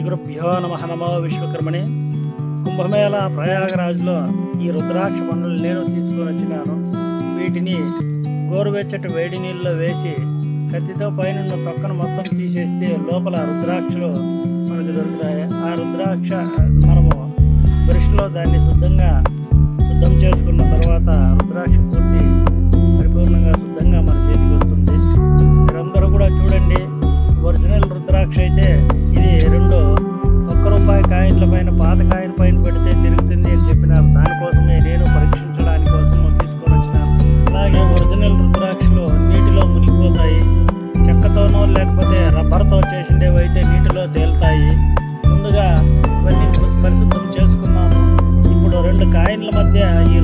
గురుభ్యో నమః. నమో విశ్వకర్మణి. కుంభమేళ ప్రయాగరాజ్లో ఈ రుద్రాక్ష పండ్లు నేను తీసుకొని వచ్చినాను. వీటిని గోరువెచ్చటి వేడి నీళ్ళలో వేసి కత్తితో పైన తొక్కను మొత్తం తీసేస్తే లోపల రుద్రాక్షలు మనకు దొరుకుతాయి. ఆ రుద్రాక్ష మనము బ్రష్లో దాన్ని శుద్ధం చేసుకున్న తర్వాత రుద్రాక్ష పూర్తి పరిపూర్ణంగా శుద్ధంగా మన చేతికి వస్తుంది. మీరందరూ కూడా చూడండి. ఒరిజినల్ రుద్రాక్ష అయితే ఇది ₹1 కాయిన్ల పైన పాత కాయిన్ పైన పెడితే తిరుగుతుంది అని చెప్పినారు. దానికోసమే నేను పరీక్షించడానికి కోసం తీసుకొని వచ్చినాను. అలాగే ఒరిజినల్ రుద్రాక్షలు నీటిలో మునిగిపోతాయి. చెక్కతోనో లేకపోతే రబ్బర్తో చేసిండేవి అయితే నీటిలో తేలుతాయి. ముందుగా ఇవన్నీ పరిశుద్ధం చేసుకున్నాను. ఇప్పుడు 2 కాయిన్ల మధ్య ఈ